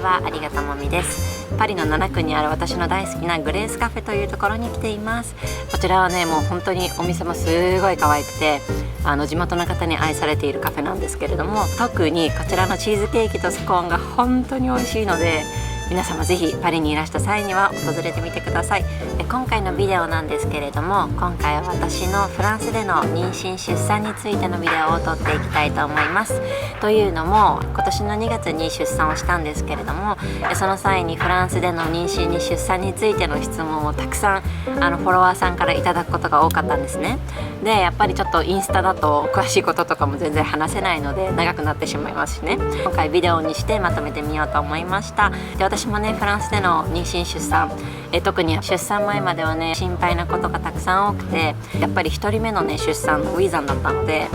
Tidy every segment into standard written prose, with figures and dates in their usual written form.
はありがともみです。パリの7区にある私の大好きなグレースカフェというところに来ています。こちらはねもう本当にお店もすごい可愛くて地元の方に愛されているカフェなんですけれども、特にこちらのチーズケーキとスコーンが本当に美味しいので、皆様ぜひパリにいらした際には訪れてみてください。今回のビデオなんですけれども、今回は私のフランスでの妊娠出産についてのビデオを撮っていきたいと思います。というのも今年の2月に出産をしたんですけれども、その際にフランスでの妊娠に出産についての質問をたくさんフォロワーさんからいただくことが多かったんですね。でやっぱりちょっとインスタだと詳しいこととかも全然話せないので長くなってしまいますしね、今回ビデオにしてまとめてみようと思いました。で私もねフランスでの妊娠出産特に出産前まではね心配なことがたくさん多くて、やっぱり1人目のね出産のウィザンだったので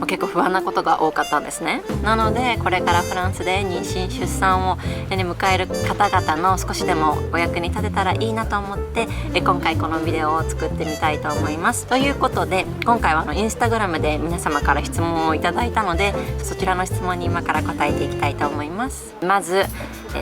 結構不安なことが多かったんですね。なのでこれからフランスで妊娠出産を、迎える方々の少しでもお役に立てたらいいなと思って今回このビデオを作ってみたいと思います。ということで今回はインスタグラムで皆様から質問をいただいたので、そちらの質問に今から答えていきたいと思います。まず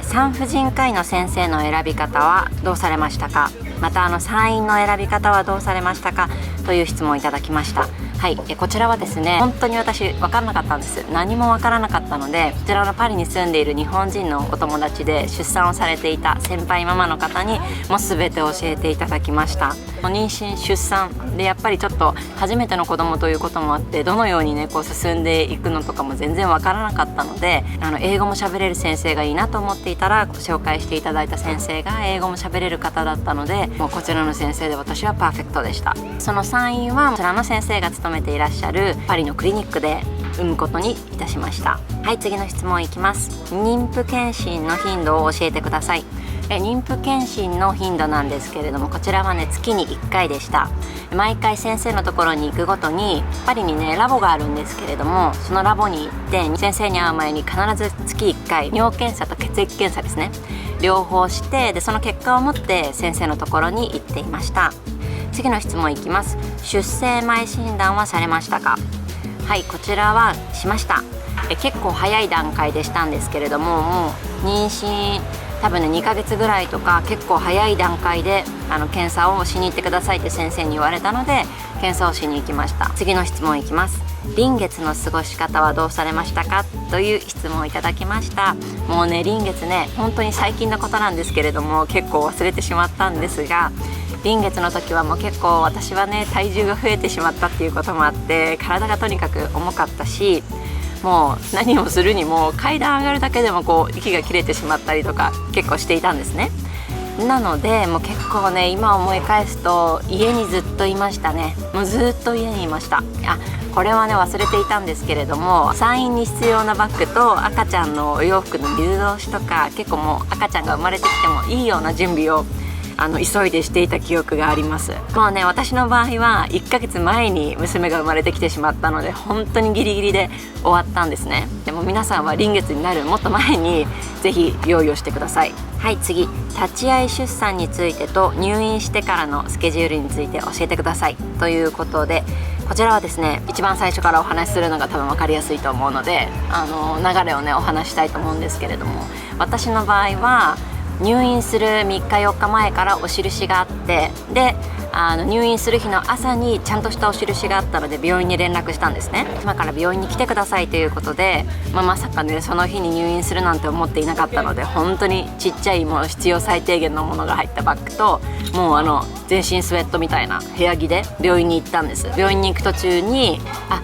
産婦人科医の先生の選び方はどうされましたか、また産院の選び方はどうされましたかという質問をいただきました。はい、こちらはですね本当に私分からなかったんです。何も分からなかったので、こちらのパリに住んでいる日本人のお友達で出産をされていた先輩ママの方にもう全て教えていただきました。妊娠出産でやっぱりちょっと初めての子供ということもあって、どのようにねこう進んでいくのとかも全然分からなかったので、英語も喋れる先生がいいなと思っていたら紹介していただいた先生が英語も喋れる方だったので、もうこちらの先生で私はパーフェクトでした。その産院はこちらの先生が勤めていらっしゃるパリのクリニックで産むことにいたしました。はい、次の質問いきます。妊婦検診の頻度を教えてください。妊婦検診の頻度なんですけれども、こちらはね月に1回でした。毎回先生のところに行くごとにパリにねラボがあるんですけれども、そのラボに行って先生に会う前に必ず月1回尿検査と血液検査ですね、両方して、でその結果を持って先生のところに行っていました。次の質問いきます。出生前診断はされましたか。はい、こちらはしました。結構早い段階でしたんですけれども、もう妊娠多分ね2ヶ月ぐらいとか結構早い段階で検査をしに行ってくださいって先生に言われたので検査をしに行きました。次の質問いきます。臨月の過ごし方はどうされましたかという質問をいただきました。もうね臨月ね本当に最近のことなんですけれども結構忘れてしまったんですが、臨月の時はもう結構私はね体重が増えてしまったっていうこともあって体がとにかく重かったし、もう何をするにも階段上がるだけでもこう息が切れてしまったりとか結構していたんですね。なのでもう結構ね今思い返すと家にずっといましたね。もうずっと家にいました。これはね忘れていたんですけれども、産院に必要なバッグと赤ちゃんのお洋服の水通しとか、結構もう赤ちゃんが生まれてきてもいいような準備を急いでしていた記憶があります。もうね私の場合は1ヶ月前に娘が生まれてきてしまったので本当にギリギリで終わったんですね。でも皆さんは臨月になるもっと前にぜひ用意をしてください。はい、次立ち会い出産についてと入院してからのスケジュールについて教えてくださいということで、こちらはですね一番最初からお話しするのが多分分かりやすいと思うので流れをねお話したいと思うんですけれども、私の場合は入院する3日4日前からお印があって、で入院する日の朝にちゃんとしたお印があったので病院に連絡したんですね。今から病院に来てくださいということで、まさかねその日に入院するなんて思っていなかったので、本当にちっちゃいもう必要最低限のものが入ったバッグと、もう全身スウェットみたいな部屋着で病院に行ったんです。病院に行く途中に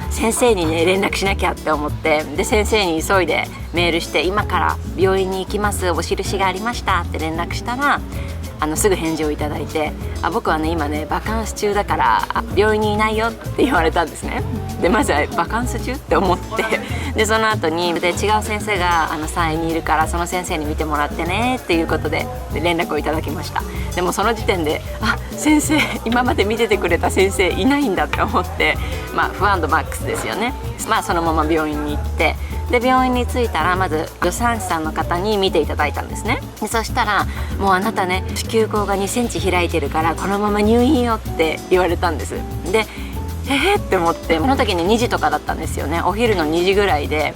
先生にね連絡しなきゃって思って、で先生に急いでメールして今から病院に行きますお印がありましたって連絡したらすぐ返事をいただいて、僕はね今ねバカンス中だから病院にいないよって言われたんですね。でまずはバカンス中って思って、でその後に違う先生が産院にいるからその先生に見てもらってねっていうことで連絡をいただきました。でもその時点で先生今まで見ててくれた先生いないんだって思って、不安度マックスですよね。そのまま病院に行って、で病院に着いたらまず助産師さんの方に見ていただいたんですね。でそしたらもうあなたね子宮口が2センチ開いてるからこのまま入院よって言われたんです。でって思って、その時に2時とかだったんですよね。お昼の2時ぐらいで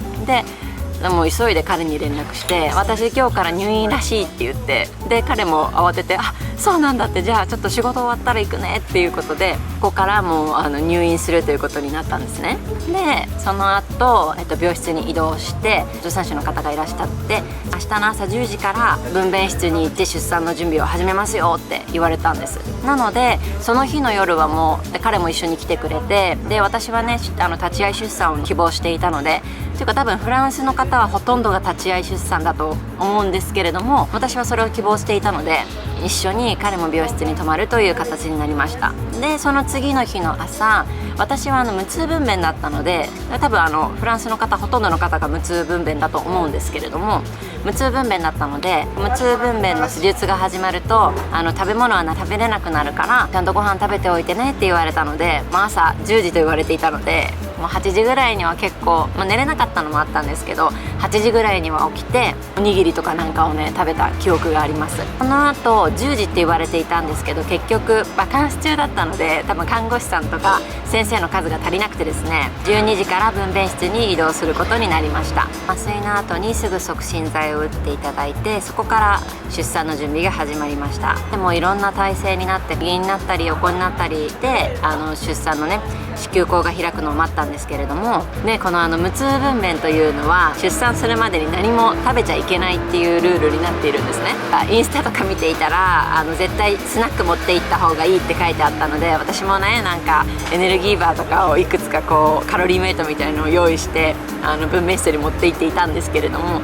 でも急いで彼に連絡して、私今日から入院らしいって言って、で彼も慌てて、あ、そうなんだって、じゃあちょっと仕事終わったら行くねっていうことで、ここからもう入院するということになったんですね。でその後、病室に移動して助産師の方がいらっしゃって、明日の朝10時から分娩室に行って出産の準備を始めますよって言われたんです。なのでその日の夜はもう彼も一緒に来てくれて、で私はね立ち会い出産を希望していたので、というか多分フランスの方はほとんどが立ち会い出産だと思うんですけれども、私はそれを希望していたので一緒に彼も病室に泊まるという形になりました。でその次の日の朝、私は無痛分娩だったので、多分フランスの方ほとんどの方が無痛分娩だと思うんですけれども、無痛分娩だったので、無痛分娩の手術が始まると食べ物は食べれなくなるからちゃんとご飯食べておいてねって言われたので、朝10時と言われていたので、もう8時ぐらいには結構、寝れなかったのもあったんですけど、8時ぐらいには起きておにぎりとかなんかをね食べた記憶があります。その後10時って言われていたんですけど、結局バカンス中だったので、多分看護師さんとか先生の数が足りなくてですね、12時から分娩室に移動することになりました。麻酔の後にすぐ促進剤を打っていただいて、そこから出産の準備が始まりました。でもいろんな体勢になって、右になったり横になったりで出産のね子宮口が開くのを待ったんですけれども、ね、この無痛分娩というのは出産するまでに何も食べちゃいけないっていうルールになっているんですね。インスタとか見ていたら絶対スナック持って行った方がいいって書いてあったので、私もねなんかエネルギーバーとかをいくつかこうカロリーメイトみたいのを用意して分娩室に持って行っていたんですけれども、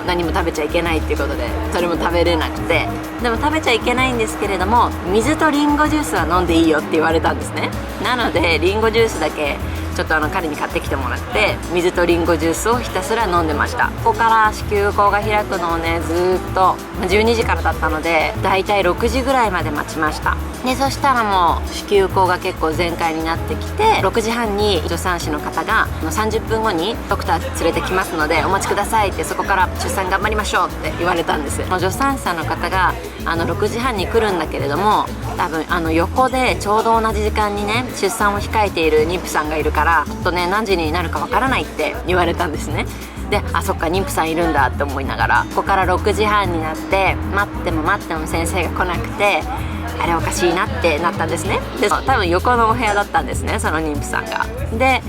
何も食べちゃいけないっていうことでそれも食べれなくて、でも食べちゃいけないんですけれども、水とリンゴジュースは飲んでいいよって言われたんですね。なのでリンゴジュースだけちょっと彼に買ってきてもらって、水とリンゴジュースをひたすら飲んでました。ここから子宮口が開くのをねずーっと12時からだったので、だいたい6時ぐらいまで待ちました。でそしたらもう子宮口が結構全開になってきて、6時半に助産師の方が30分後にドクター連れてきますのでお待ちくださいって、そこから出産頑張りましょうって言われたんです。助産師さんの方が6時半に来るんだけれども、多分横でちょうど同じ時間にね出産を控えている妊婦さんがいるから、ちょっとね何時になるかわからないって言われたんですね。でそっか妊婦さんいるんだって思いながら、ここから6時半になって待っても待っても先生が来なくて、あれおかしいなってなったんですね。で多分横のお部屋だったんですね、その妊婦さんが。で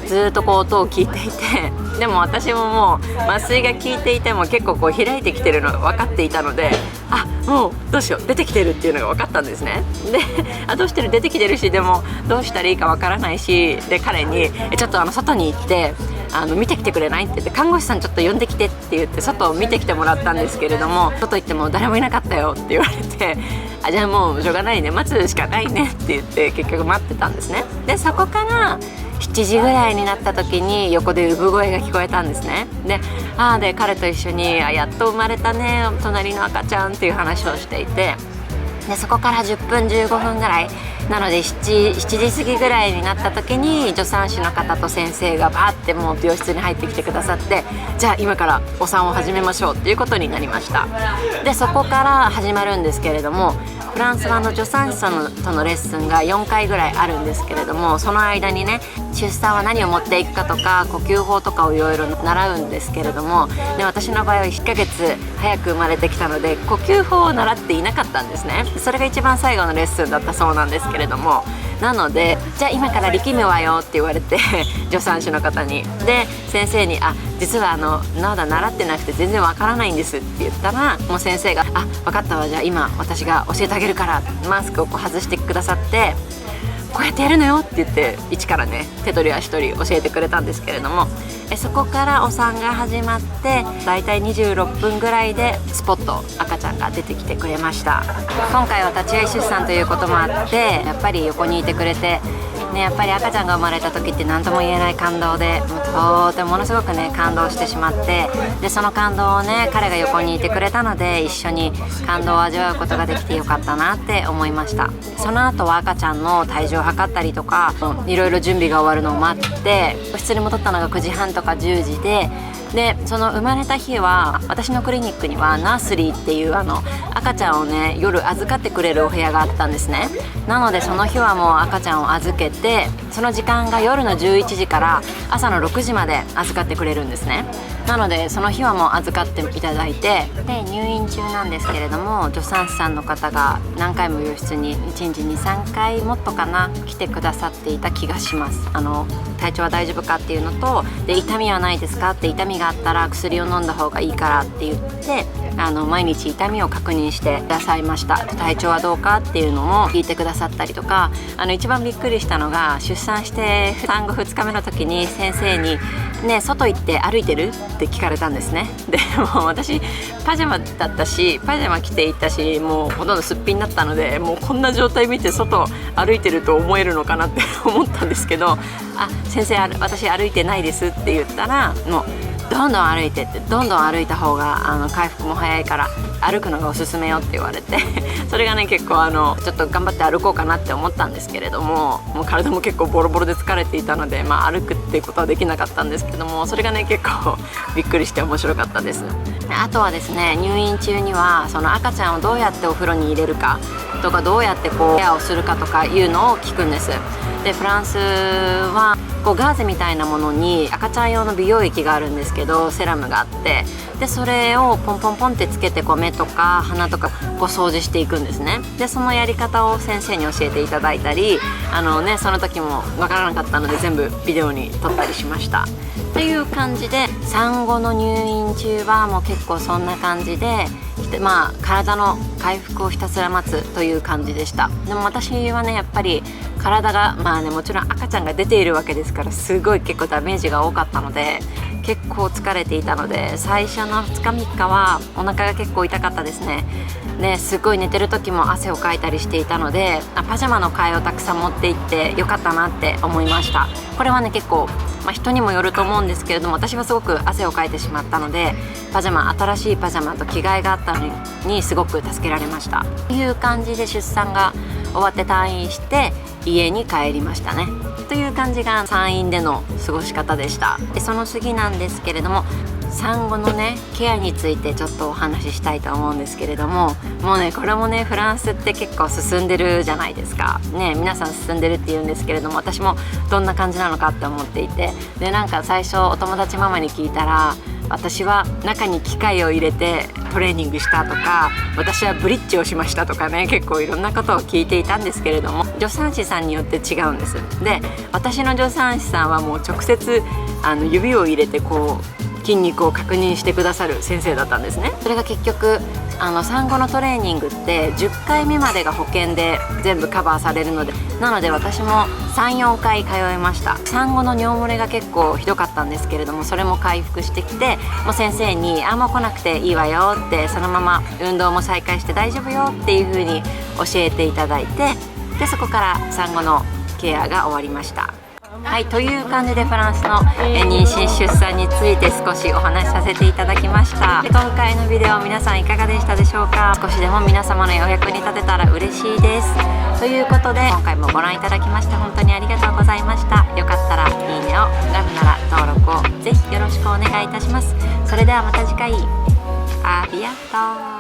ずっとこう音を聞いていて、でも私ももう麻酔が効いていても結構こう開いてきてるのが分かっていたので、もうどうしよう出てきてるっていうのが分かったんですね。でどうしてる出てきてるし、でもどうしたらいいか分からないし、で彼にちょっと外に行って見てきてくれないって言って、看護師さんちょっと呼んできてって言って外を見てきてもらったんですけれども、外行っても誰もいなかったよって言われて、じゃあもうしょうがないね、待つしかないねって言って結局待ってたんですね。でそこから7時ぐらいになった時に横で産声が聞こえたんですね。で彼と一緒にやっと生まれたね隣の赤ちゃんっていう話をしていて、でそこから10分15分ぐらいなので7時過ぎぐらいになった時に助産師の方と先生がバーってもう病室に入ってきてくださって、じゃあ今からお産を始めましょうっていうことになりました。でそこから始まるんですけれども、フランスは助産師さんとのレッスンが4回ぐらいあるんですけれども、その間にね出産は何を持っていくかとか呼吸法とかをいろいろ習うんですけれども、で私の場合は1ヶ月早く生まれてきたので呼吸法を習っていなかったんですね。それが一番最後のレッスンだったそうなんですけれども、なのでじゃあ今から力むわよって言われて助産師の方に、で先生に実はまだ習ってなくて全然わからないんですって言ったら、もう先生が分かったわ、じゃあ今私が教えてあげるからマスクをこう外してくださって、こうやってやるのよって言って一からね手取り足取り教えてくれたんですけれども、そこからお産が始まってだいたい26分ぐらいでスポッと赤ちゃんが出てきてくれました。今回は立ち会い出産ということもあってやっぱり横にいてくれてね、やっぱり赤ちゃんが生まれた時って何とも言えない感動で、もうとてもものすごくね感動してしまって、でその感動をね彼が横にいてくれたので一緒に感動を味わうことができてよかったなって思いました。その後は赤ちゃんの体重を測ったりとかいろいろ準備が終わるのを待って、個室に戻ったのが9時半とか10時で、その生まれた日は私のクリニックにはナースリーっていう赤ちゃんをね夜預かってくれるお部屋があったんですね。なのでその日はもう赤ちゃんを預けて、その時間が夜の11時から朝の6時まで預かってくれるんですね。なのでその日はもう預かっていただいて、で入院中なんですけれども、助産師さんの方が何回も病室に1日 2,3 回もっとかな来てくださっていた気がします。体調は大丈夫かっていうのと、で痛みはないですかって、痛みがあったら薬を飲んだ方がいいからって言って、毎日痛みを確認してくださいました。体調はどうかっていうのも聞いてくださったりとか、一番びっくりしたのが、出産して産後2日目の時に先生にね、外行って歩いてるって聞かれたんですね。でもう私パジャマだったし、パジャマ着ていったし、もうほとんどすっぴんだったので、もうこんな状態見て外歩いてると思えるのかなって思ったんですけど、先生私歩いてないですって言ったら、もうどんどん歩いてって、どんどん歩いた方が回復も早いから歩くのがおすすめよって言われてそれがね結構ちょっと頑張って歩こうかなって思ったんですけれども、もう体も結構ボロボロで疲れていたので、歩くっていうことはできなかったんですけども、それがね結構びっくりして面白かったです。あとはですね、入院中にはその赤ちゃんをどうやってお風呂に入れるかとか、どうやってケアをするかとかいうのを聞くんです。でフランスはガーゼみたいなものに赤ちゃん用の美容液があるんですけど、セラムがあって、でそれをポンポンポンってつけて目とか鼻とか掃除していくんですね。でそのやり方を先生に教えていただいたり、その時もわからなかったので全部ビデオに撮ったりしました。という感じで、産後の入院中はもう結構そんな感じで、体の回復をひたすら待つという感じでした。でも私はねやっぱり体がもちろん赤ちゃんが出ているわけですから、すごい結構ダメージが多かったので、結構疲れていたので、最初の2日3日はお腹が結構痛かったですね。ですごい寝てる時も汗をかいたりしていたので、パジャマの替えをたくさん持って行ってよかったなって思いました。これはね結構、人にもよると思うんですけれども、私はすごく汗をかいてしまったので、新しいパジャマと着替えがあったのにすごく助けられました。という感じで出産が終わって退院して家に帰りましたね。という感じが産院での過ごし方でした。でその次なんですけれども、産後のねケアについてちょっとお話ししたいと思うんですけれども、もうねこれもねフランスって結構進んでるじゃないですかね。皆さん進んでるって言うんですけれども、私もどんな感じなのかって思っていて、で最初お友達ママに聞いたら、私は中に機械を入れてトレーニングしたとか、私はブリッジをしましたとかね、結構いろんなことを聞いていたんですけれども、助産師さんによって違うんです。で私の助産師さんはもう直接指を入れて筋肉を確認してくださる先生だったんですね。それが結局産後のトレーニングって10回目までが保険で全部カバーされるので、なので私も 3,4 回通いました。産後の尿漏れが結構ひどかったんですけれども、それも回復してきて、もう先生にもう来なくていいわよって、そのまま運動も再開して大丈夫よっていう風に教えていただいて、でそこから産後のケアが終わりました。はい、という感じでフランスの妊娠出産について少しお話しさせていただきました。で今回のビデオ皆さんいかがでしたでしょうか。少しでも皆様のお役に立てたら嬉しいです。ということで今回もご覧いただきまして本当にありがとうございました。よかったらいいねを、ラブなら登録をぜひよろしくお願いいたします。それではまた次回、アビアント。